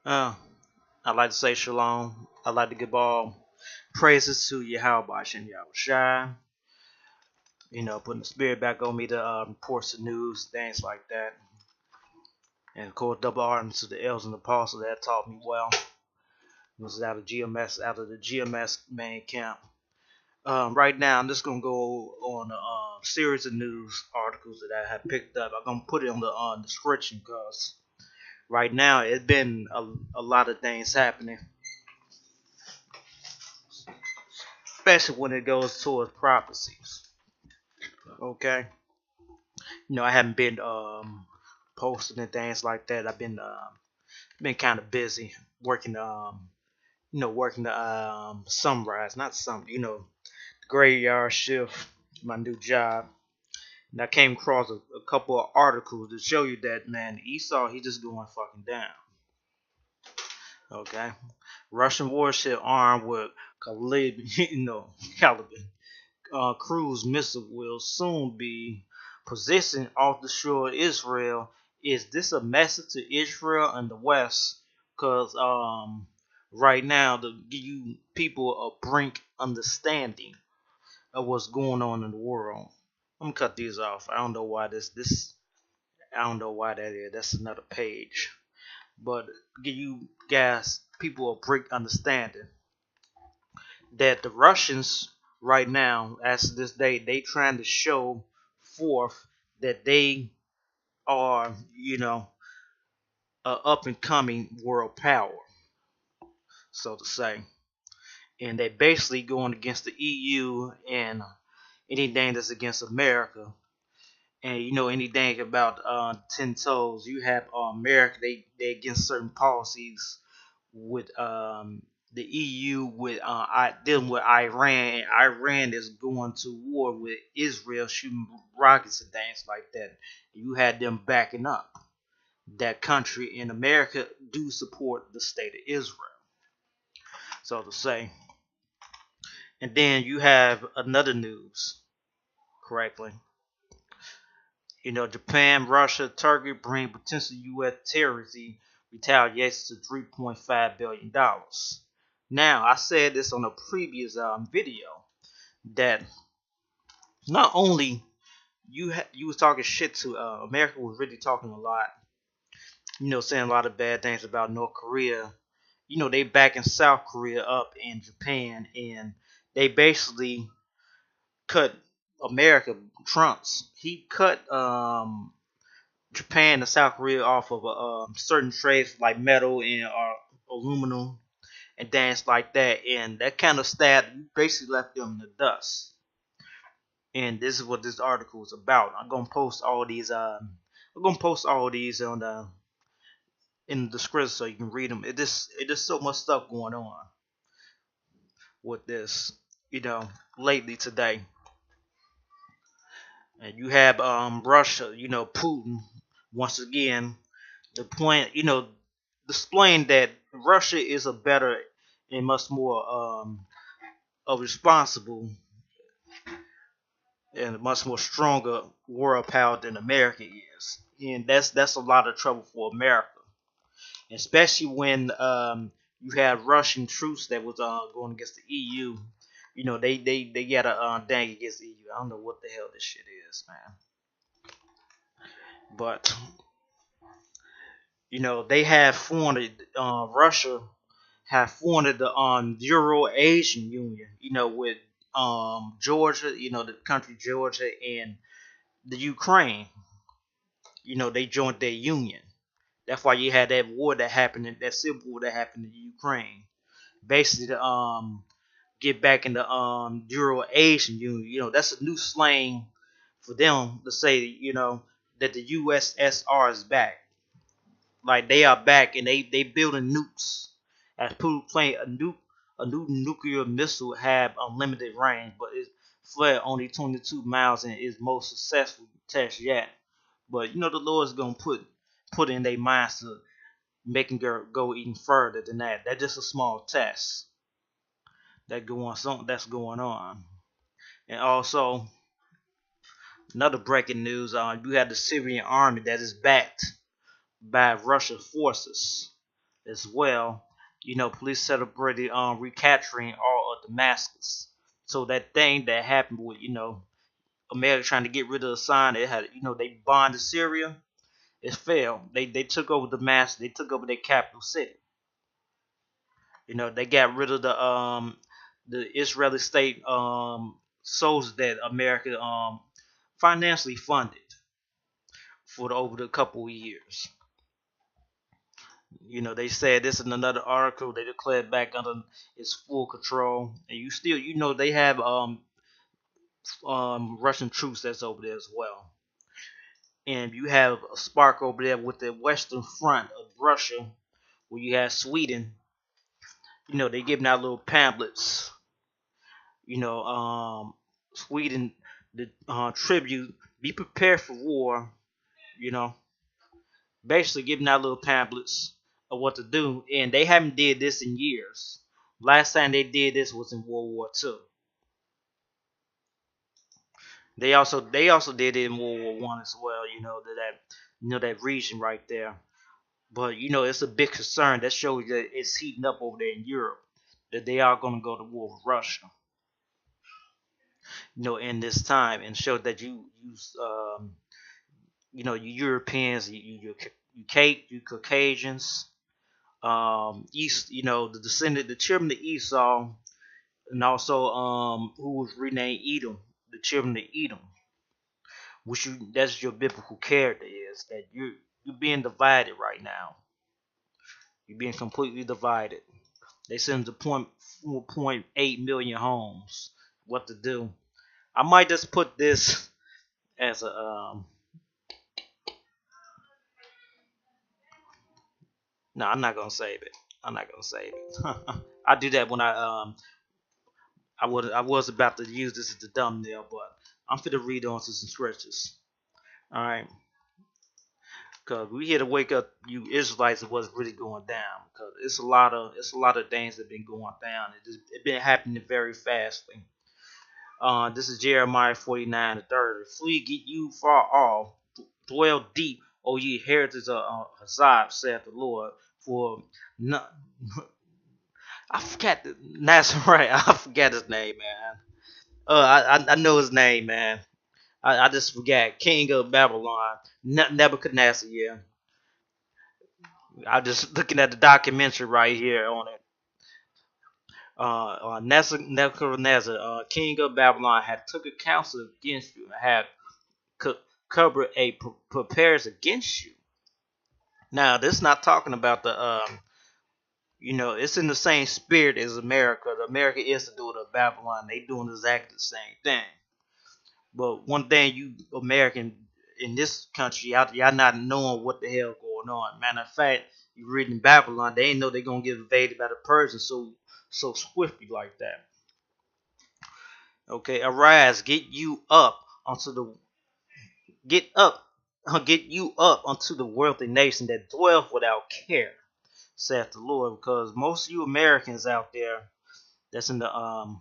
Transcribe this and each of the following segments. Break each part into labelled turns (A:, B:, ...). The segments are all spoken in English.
A: Uh, I'd like to say shalom. I'd like to give all praises to Yahweh Shem Yahushai. Putting the spirit back on me to report some news, things like that. And of course, double honor to the elders and apostles that taught me well. This is out of the GMS main camp. Right now, I'm just gonna go on a series of news articles that I have picked up. I'm gonna put it on the description because right now it's been a lot of things happening, especially when it goes towards prophecies. Okay, I haven't been posting and things like that. I've been kind of busy working working the sunrise, not some graveyard shift, my new job. And I came across a couple of articles to show you that man Esau he just going fucking down. Okay, Russian warship armed with caliber, caliber cruise missile will soon be positioned off the shore of Israel. Is this a message to Israel and the West? Because right now, to give you people a brink understanding of what's going on in the world. I'm gonna cut these off. I don't know why this I don't know why that is. That's another page. But give you guys people a brink understanding that the Russians right now, as of this day, they trying to show forth that they are, a up and coming world power, so to say. And they basically going against the EU and anything that's against America. And anything about 10 toes, you have America. They against certain policies with the EU with dealing with Iran. And Iran is going to war with Israel, shooting rockets and things like that. You had them backing up that country, and America do support the state of Israel, so to say. And then you have another news, correctly. Japan, Russia, Turkey bring potential U.S. terrorist retaliation to $3.5 billion. Now, I said this on a previous video that not only you was talking shit to America was really talking a lot, saying a lot of bad things about North Korea. They backing South Korea up in Japan, and they basically cut America. Trump's he cut Japan and South Korea off of certain trades like metal and aluminum and things like that, and that kind of stat basically left them in the dust. And this is what this article is about. I'm gonna post all these. I'm gonna post all these on the in the description so you can read them. It just so much stuff going on with this, you know, lately today. And you have Russia, Putin once again. The point, displaying that Russia is a better and much more a responsible and a much more stronger world power than America is, and that's a lot of trouble for America, especially when you had Russian troops that was going against the EU. They got a dang against the EU. I don't know what the hell this shit is, man. But they have formed Russia have formed the Euro Asian Union. With Georgia, the country Georgia and the Ukraine. They joined their union. That's why you had that war that happened, that civil war that happened in Ukraine. Basically, to get back in the Euro Asian Union. That's a new slang for them to say, that the USSR is back. Like they are back and they building nukes. As people playing a new nuclear missile have unlimited range, but it fled only 22 miles and is most successful test yet. But the Lord's gonna put in their minds to making go even further than that. That's just a small test that's going on. And also another breaking news: you have the Syrian army that is backed by Russian forces. as well. Police celebrated recapturing all of Damascus. So that thing that happened with America trying to get rid of the sign, it had they bombed Syria. It failed. They took over Damascus. They took over their capital city. They got rid of the Israeli state soldiers that America financially funded for over the couple of years. They said this in another article. They declared back under its full control, and you still, they have Russian troops that's over there as well, and you have a spark over there with the western front of Russia, where you have Sweden. They giving out little pamphlets. Sweden, the tribute, be prepared for war. You know, basically giving out little pamphlets of what to do, and they haven't did this in years. Last time they did this was in World War II. They also did it in World War One as well. That region right there. But it's a big concern. That shows that it's heating up over there in Europe. That they are going to go to war with Russia. In this time, and show that you Europeans, you Caucasians, East, the descendant, the children of Esau, and also who was renamed Edom, the children of Edom, which that's your biblical character is that you're being divided right now. You're being completely divided. They send to 4.8 million homes. What to do? I might just put this as a no, I'm not gonna save it. I'm not gonna save it. I do that when I was about to use this as the thumbnail, but I'm fit to read on to some scriptures. All right, because we here to wake up you Israelites of what's really going down. Because it's a lot of things that have been going down. It's been happening very fastly. This is Jeremiah 49:30. Flee, get you far off, dwell deep, O ye heritage of Hazab, saith the Lord. For no, I forgot that's right. I forgot his name, man. I know his name, man. I just forgot. King of Babylon, Nebuchadnezzar. Yeah, I'm just looking at the documentary right here on it. Nebuchadnezzar, king of Babylon, had took a counsel against you, and had co- covered a prepares against you. Now, this is not talking about it's in the same spirit as America. America is to do with Babylon. They doing exactly the same thing. But one thing you American in this country, y'all not knowing what the hell going on. Matter of fact, you reading Babylon, they ain't know they gonna get invaded by the Persians so swiftly like that. Okay, arise, get up, get you up unto the wealthy nation that dwelleth without care, saith the Lord. Because most of you Americans out there that's in the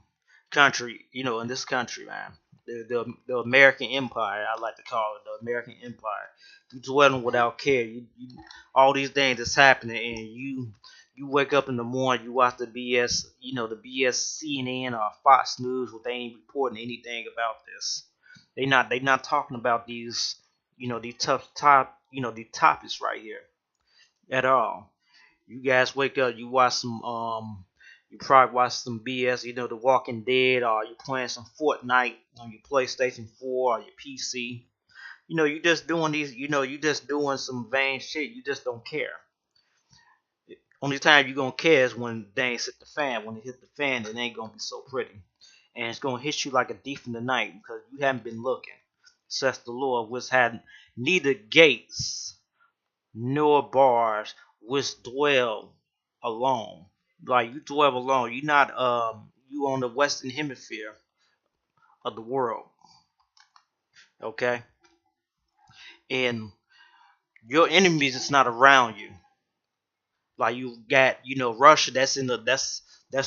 A: country, in this country, man. The American Empire, I like to call it the American Empire. You dwelling without care. All these things that's happening, and you wake up in the morning, you watch the BS, the BS CNN or Fox News, where they ain't reporting anything about this. They not talking about these these topics right here at all. You guys wake up, you watch you probably watch some BS, The Walking Dead, or you playing some Fortnite on your PlayStation 4 or your PC. You just doing you just doing some vain shit. You just don't care. Only time you gonna care is when things hit the fan. When it hit the fan, it ain't gonna be so pretty, and it's gonna hit you like a thief in the night because you haven't been looking. Says the Lord, which had neither gates nor bars, which dwell alone. Like you dwell alone. You're not you on the western hemisphere of the world. Okay? And your enemies is not around you. Like you got, Russia that's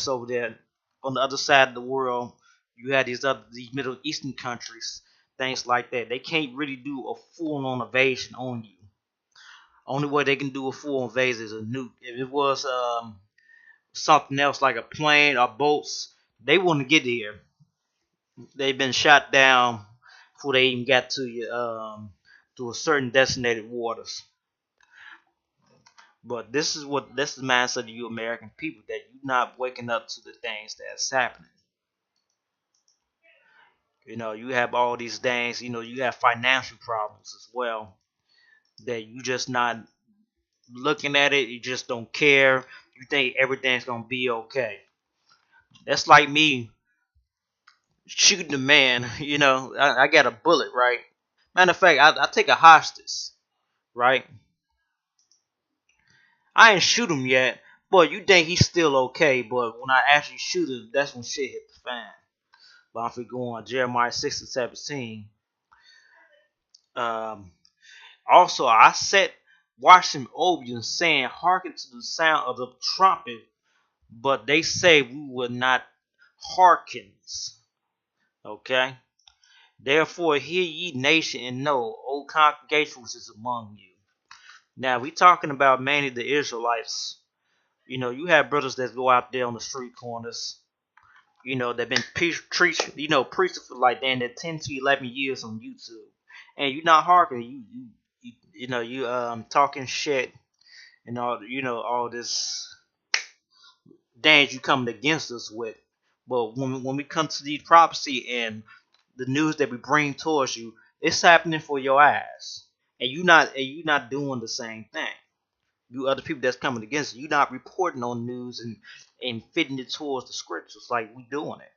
A: over there on the other side of the world. You had these Middle Eastern countries, things like that. They can't really do a full on invasion on you. Only way they can do a full invasion is a nuke. If it was something else like a plane or boats, they wouldn't get here. They've been shot down before they even got to you to a certain designated waters. But this is the mindset of you American people that you're not waking up to the things that's happening. You have all these things. You have financial problems as well that you just not looking at it. You just don't care. You think everything's gonna be okay. That's like me shooting a man. I got a bullet, right? Matter of fact, I take a hostage, right? I ain't shoot him yet, but you think he's still okay. But when I actually shoot him, that's when shit hit the fan. But if we go on Jeremiah 6 and 17, um, also I set watching over you and saying, hearken to the sound of the trumpet, but they say we will not hearken. Okay? Therefore hear ye nation and know, O congregation which is among you. Now we talking about mainly the Israelites. You have brothers that go out there on the street corners. They've been preaching for like damn near 10 to 11 years on YouTube, and you're not hearkening. You talking shit and all this things you coming against us with. But when we come to these prophecy and the news that we bring towards you, it's happening for your eyes, and you not doing the same thing. You other people that's coming against you, not reporting on news and fitting it towards the scriptures like we doing it.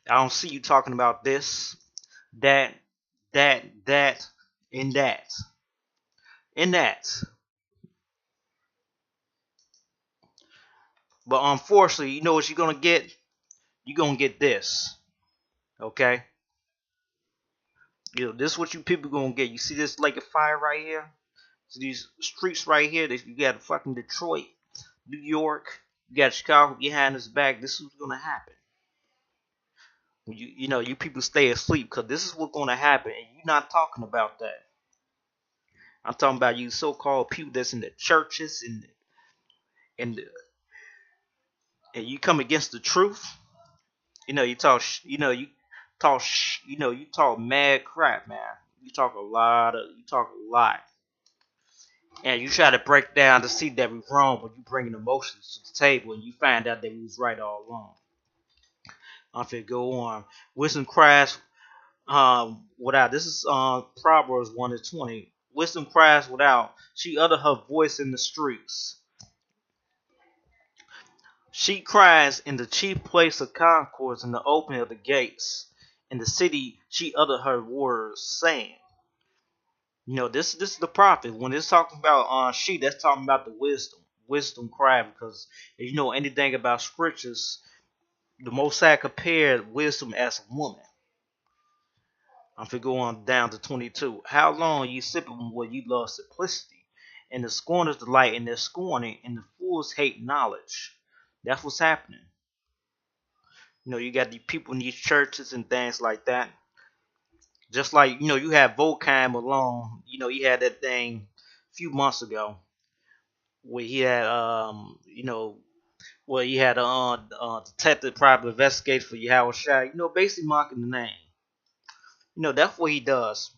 A: I don't see you talking about this, that, that, and that. But unfortunately, you know what you're gonna get? You're gonna get this. Okay? This is what you people gonna get. You see this lake of fire right here? So these streets right here, that you got fucking Detroit, New York, you got Chicago behind us back. This is what's gonna happen. You people stay asleep because this is what's gonna happen, and you're not talking about that. I'm talking about you so-called people that's in the churches and you come against the truth. You talk. You talk. You talk mad crap, man. You talk a lot, and you try to break down to see that we're wrong, but you bringing emotions to the table, and you find out that we was right all along. I'm finna go on. Wisdom cries without. This is Proverbs 1 and 20. Wisdom cries without. She uttered her voice in the streets. She cries in the chief place of concourse, in the opening of the gates. In the city, she uttered her words, saying, this is the prophet. When it's talking about she, that's talking about the wisdom cry. Because if you know anything about scriptures, the Most High compared wisdom as a woman. I'm going to go on down to 22. How long ye sipping when you love simplicity, and the scorners delight in their scorning, and the fools hate knowledge. That's what's happening. You got these people in these churches and things like that. Just like, you have Volcom alone. He had that thing a few months ago where he had, where he had detective private investigator for Yahweh Shai, basically mocking the name. That's what he does.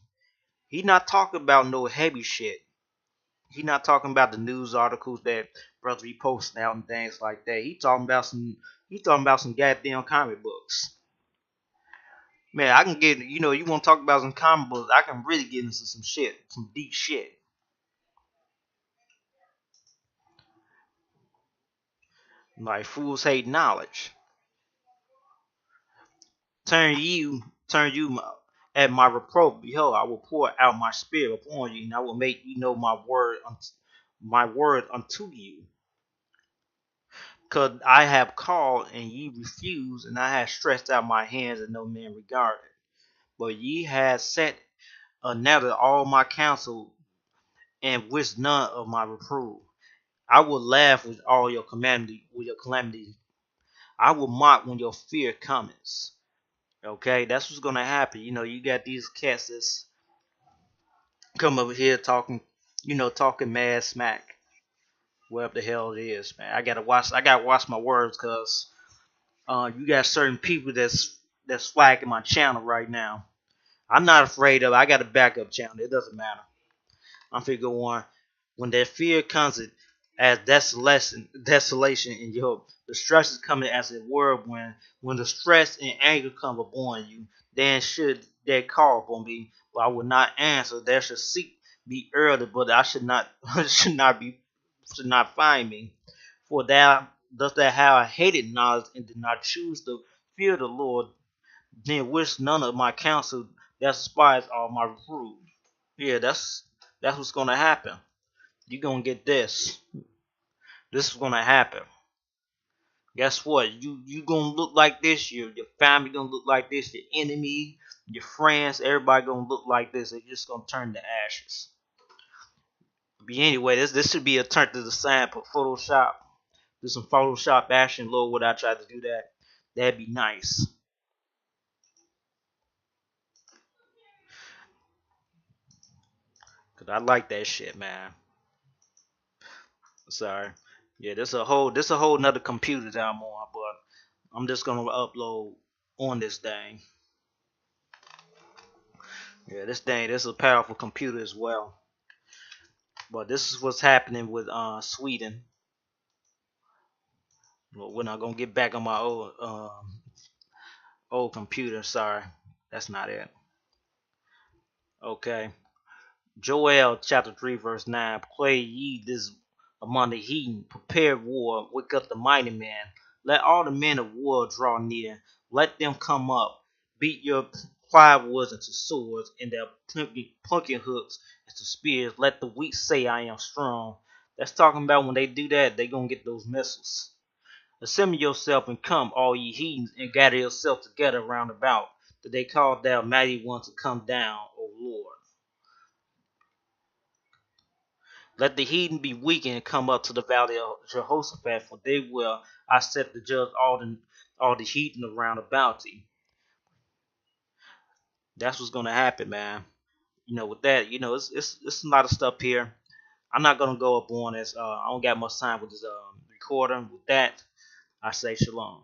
A: He not talking about no heavy shit. He not talking about the news articles that brother be posting out and things like that. He talking about some goddamn comic books. Man, I can get, you want to talk about some comic books, I can really get into some shit, some deep shit. Like, fools hate knowledge. Turn you at my reproach. Behold, I will pour out my spirit upon you, and I will make you know my word unto you. Because I have called, and ye refused, and I have stretched out my hands, and no man regarded. But ye have set another all my counsel, and wished none of my reproof. I will laugh with all your calamity. I will mock when your fear comes. Okay, that's what's gonna happen. You got these cats that's come over here talking, talking mad smack, whatever the hell it is, man. I gotta watch my words, cause you got certain people that's flagging my channel right now. I'm not afraid of it. I got a backup channel. It doesn't matter. I'm figure one. When that fear comes as desolation in your the stress is coming as a whirlwind. When the stress and anger come upon you, then should that call upon me, but I will not answer. There should seek me early, but I should not should not find me. For thou dost thou have hated knowledge and did not choose to fear the Lord, then wish none of my counsel that despise all my reproof. Yeah, that's what's gonna happen. You're gonna get this. This is gonna happen. Guess what? You gonna look like this. Your family gonna look like this. Your enemy, your friends, everybody gonna look like this. They're just gonna turn to ashes. But anyway, this should be a turn to the side for Photoshop. Do some Photoshop action, Lord. Would I try to do that? That'd be nice. Cause I like that shit, man. Sorry. Yeah, this a whole nother computer that I'm on, but I'm just gonna upload on this thing. Yeah, this is a powerful computer as well. But this is what's happening with Sweden. Well, we're not gonna get back on my old computer. Sorry, that's not it. Okay, Joel chapter 3 verse 9. Play ye this among the heathen, prepare war, wake up the mighty man. Let all the men of war draw near. Let them come up. Beat your plywoods into swords, and their plunking hooks into spears. Let the weak say, I am strong. That's talking about when they do that, they gonna get those missiles. Assemble yourself and come, all ye heathens, and gather yourself together round about, that they call thou mighty one to come down, O Lord. Let the heathen be weak and come up to the valley of Jehoshaphat, for they will I set to judge all the heathen around about thee. That's what's gonna happen, man. With that, it's a lot of stuff here. I'm not gonna go up on this. I don't got much time with this recording. With that, I say shalom.